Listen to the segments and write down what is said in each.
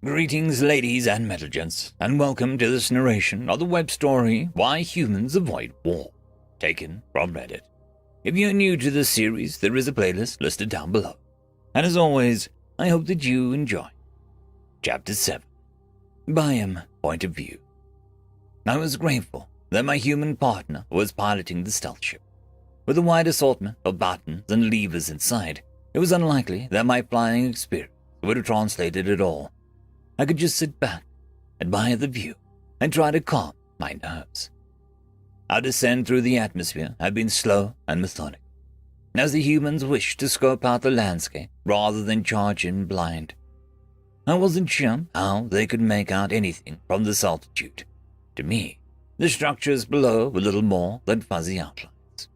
Greetings, ladies and metal gents, and welcome to this narration of the web story Why Humans Avoid War, taken from Reddit. If you're new to this series, there is a playlist listed down below. And as always, I hope that you enjoy. Chapter 7. Byam Point of View. I was grateful that my human partner was piloting the stealth ship. With a wide assortment of buttons and levers inside, it was unlikely that my flying experience would have translated at all. I could just sit back, admire the view, and try to calm my nerves. Our descent through the atmosphere had been slow and methodical, as the humans wished to scope out the landscape rather than charge in blind. I wasn't sure how they could make out anything from this altitude. To me, the structures below were little more than fuzzy outlines.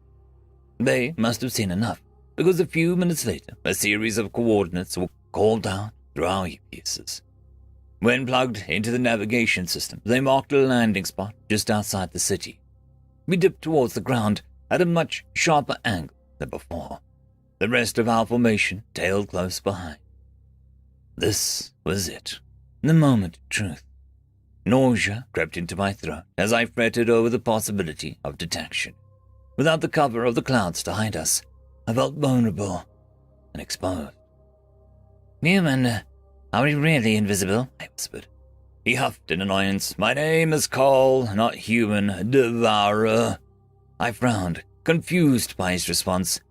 They must have seen enough, because a few minutes later, a series of coordinates were called out through our earpieces. When plugged into the navigation system, they marked a landing spot just outside the city. We dipped towards the ground at a much sharper angle than before. The rest of our formation tailed close behind. This was it, the moment of truth. Nausea crept into my throat as I fretted over the possibility of detection. Without the cover of the clouds to hide us, I felt vulnerable and exposed. "Human, are we really invisible?" I whispered. He huffed in annoyance. "My name is Call, not human, Devourer." I frowned, confused by his response.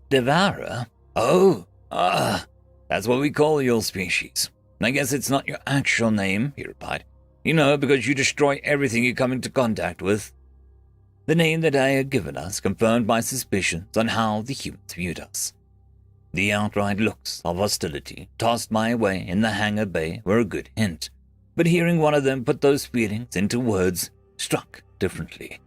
"Devourer? Oh, that's what we call your species. I guess it's not your actual name," he replied. "You know, because you destroy everything you come into contact with." The name that I had given us confirmed my suspicions on how the humans viewed us. The outright looks of hostility tossed my way in the hangar bay were a good hint, but hearing one of them put those feelings into words struck differently.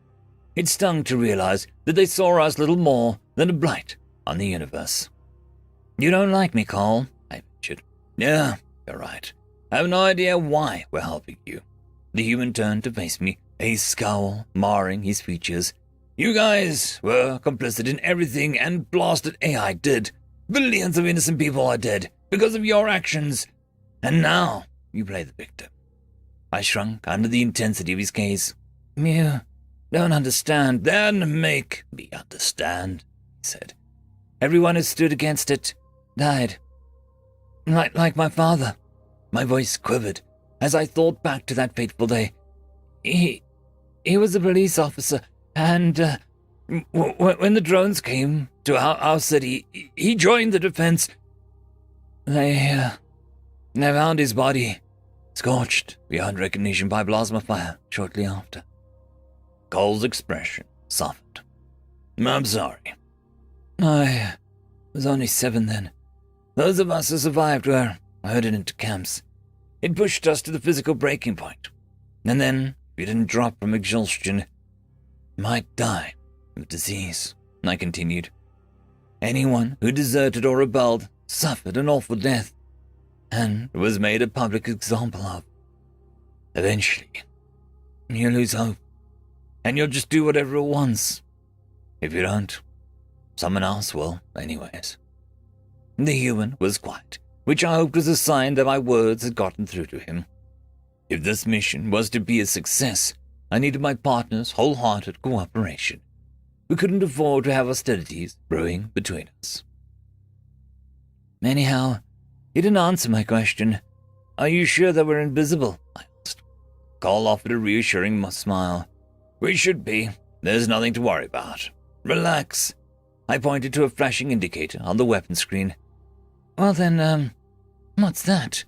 It stung to realize that they saw us little more than a blight on the universe. "You don't like me, Cole," I ventured. "Yeah, you're right. I have no idea why we're helping you." The human turned to face me, a scowl marring his features. "You guys were complicit in everything and blasted AI did. Billions of innocent people are dead because of your actions. And now you play the victim." I shrunk under the intensity of his gaze. "You don't understand." "Then make me understand," he said. "Everyone who stood against it died. Like my father." My voice quivered as I thought back to that fateful day. He was a police officer, and when the drones came to our city, he joined the defense. They found his body, scorched beyond recognition by plasma fire shortly after." Cole's expression softened. "I'm sorry." "I was only 7 then. Those of us who survived were herded into camps. It pushed us to the physical breaking point. And then, if you didn't drop from exhaustion, you might die of disease," I continued. "Anyone who deserted or rebelled suffered an awful death, and was made a public example of. Eventually, you lose hope, and you'll just do whatever it wants. If you don't, someone else will, anyways." The human was quiet, which I hoped was a sign that my words had gotten through to him. If this mission was to be a success, I needed my partner's wholehearted cooperation. We couldn't afford to have hostilities brewing between us. "Anyhow, you didn't answer my question. Are you sure that we're invisible?" I asked. Cole offered a reassuring smile. "We should be. There's nothing to worry about. Relax." I pointed to a flashing indicator on the weapon screen. "Well then, what's that?"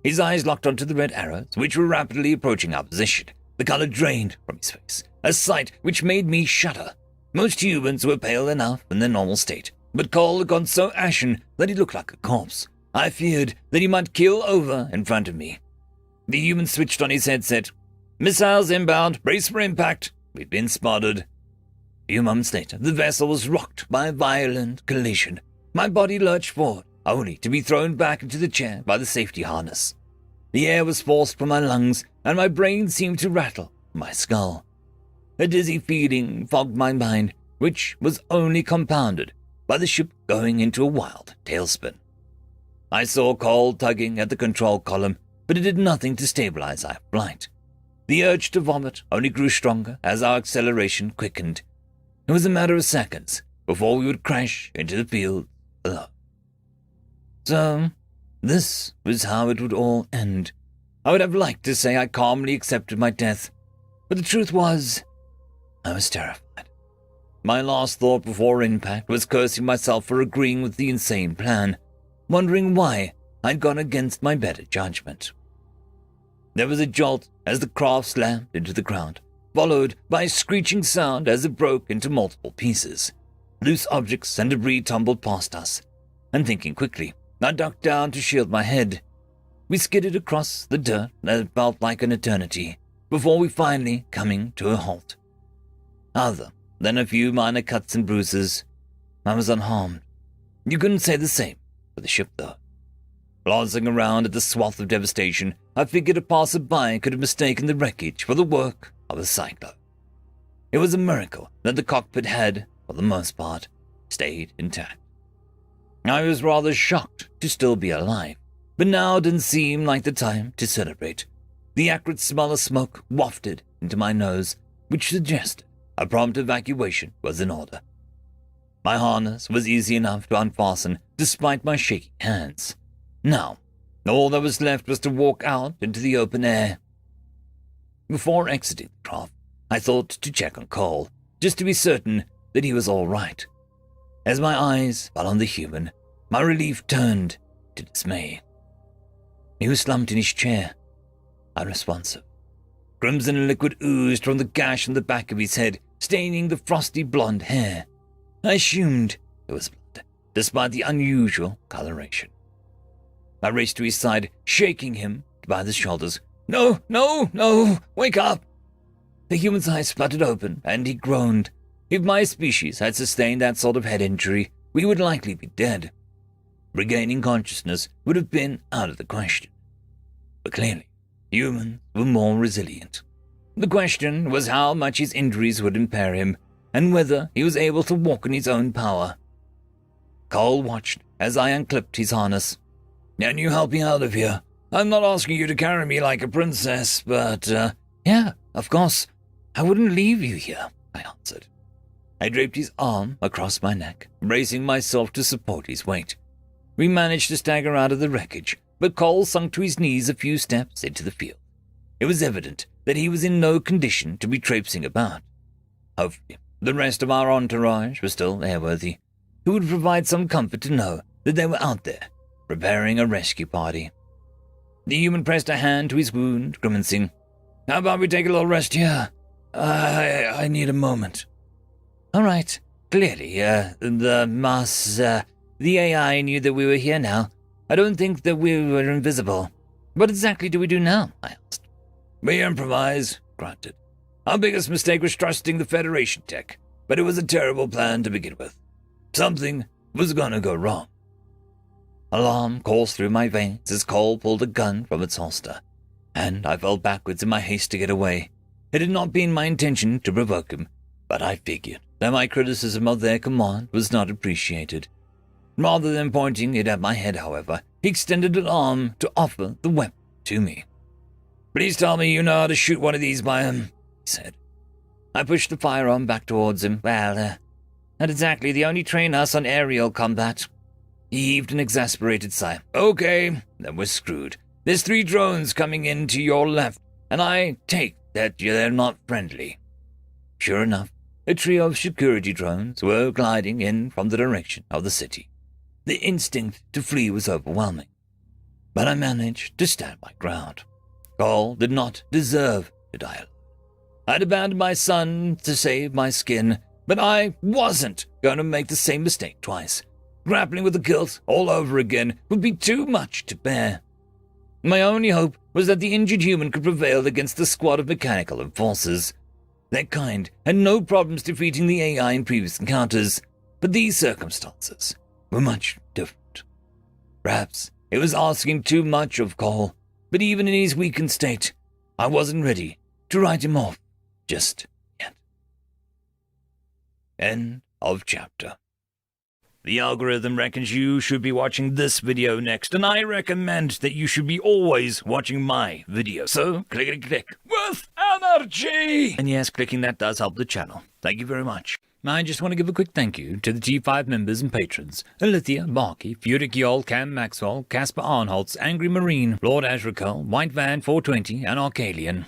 His eyes locked onto the red arrows, which were rapidly approaching our position. The color drained from his face, a sight which made me shudder. Most humans were pale enough in their normal state, but Cole had gone so ashen that he looked like a corpse. I feared that he might keel over in front of me. The human switched on his headset. "Missiles inbound, brace for impact. We've been spotted." A few moments later, the vessel was rocked by a violent collision. My body lurched forward, only to be thrown back into the chair by the safety harness. The air was forced from my lungs, and my brain seemed to rattle from my skull. A dizzy feeling fogged my mind, which was only compounded by the ship going into a wild tailspin. I saw Cole tugging at the control column, but it did nothing to stabilize our flight. The urge to vomit only grew stronger as our acceleration quickened. It was a matter of seconds before we would crash into the field below. So, this was how it would all end. I would have liked to say I calmly accepted my death, but the truth was, I was terrified. My last thought before impact was cursing myself for agreeing with the insane plan, wondering why I'd gone against my better judgment. There was a jolt as the craft slammed into the ground, followed by a screeching sound as it broke into multiple pieces. Loose objects and debris tumbled past us, and thinking quickly, I ducked down to shield my head. We skidded across the dirt that felt like an eternity, before we finally coming to a halt. Other than a few minor cuts and bruises, I was unharmed. You couldn't say the same for the ship, though. Glancing around at the swath of devastation, I figured a passerby could have mistaken the wreckage for the work of a cyclone. It was a miracle that the cockpit had, for the most part, stayed intact. I was rather shocked to still be alive, but now didn't seem like the time to celebrate. The acrid smell of smoke wafted into my nose, which suggested a prompt evacuation was in order. My harness was easy enough to unfasten despite my shaking hands. Now, all that was left was to walk out into the open air. Before exiting the craft, I thought to check on Cole, just to be certain that he was all right. As my eyes fell on the human, my relief turned to dismay. He was slumped in his chair, unresponsive. Crimson liquid oozed from the gash on the back of his head, staining the frosty blonde hair. I assumed it was blood, despite the unusual coloration. I raced to his side, shaking him by the shoulders. No, no, no, wake up! The human's eyes spluttered open, and he groaned. If my species had sustained that sort of head injury, we would likely be dead. Regaining consciousness would have been out of the question. But clearly, humans were more resilient. The question was how much his injuries would impair him, and whether he was able to walk on his own power. Cole watched as I unclipped his harness. Can you help me out of here? I'm not asking you to carry me like a princess, but, yeah, of course. I wouldn't leave you here, I answered. I draped his arm across my neck, bracing myself to support his weight. We managed to stagger out of the wreckage, but Cole sunk to his knees a few steps into the field. It was evident that he was in no condition to be traipsing about. Hopefully, the rest of our entourage was still airworthy. It would provide some comfort to know that they were out there, preparing a rescue party. The human pressed a hand to his wound, grimacing. How about we take a little rest here? I need a moment. All right. Clearly, the AI knew that we were here now. I don't think that we were invisible. What exactly do we do now? I asked. We improvise, grunted. Our biggest mistake was trusting the Federation tech, but it was a terrible plan to begin with. Something was gonna go wrong. Alarm coursed through my veins as Cole pulled a gun from its holster, and I fell backwards in my haste to get away. It had not been my intention to provoke him, but I figured that my criticism of their command was not appreciated. Rather than pointing it at my head, however, he extended an arm to offer the weapon to me. Please tell me you know how to shoot one of these by him, he said. I pushed the firearm back towards him. Well, not exactly. They only train us on aerial combat. He heaved an exasperated sigh. Okay, then we're screwed. There's 3 drones coming in to your left, and I take that they're not friendly. Sure enough, a trio of security drones were gliding in from the direction of the city. The instinct to flee was overwhelming, but I managed to stand my ground. Cole did not deserve to die alone. I'd abandoned my son to save my skin, but I wasn't going to make the same mistake twice. Grappling with the guilt all over again would be too much to bear. My only hope was that the injured human could prevail against the squad of mechanical enforcers. Their kind had no problems defeating the AI in previous encounters, but these circumstances were much different. Perhaps it was asking too much of Cole, but even in his weakened state, I wasn't ready to write him off just yet. End of chapter. The algorithm reckons you should be watching this video next, and I recommend that you should be always watching my video. So, click with energy! And yes, clicking that does help the channel. Thank you very much. I just want to give a quick thank you to the T5 members and patrons: Ithilia, Barky, Feudikiol, Cam Maxwell, Casper Arnholtz, Angry Marine, Lord Azrekahl, White Van 420, and Arcalian.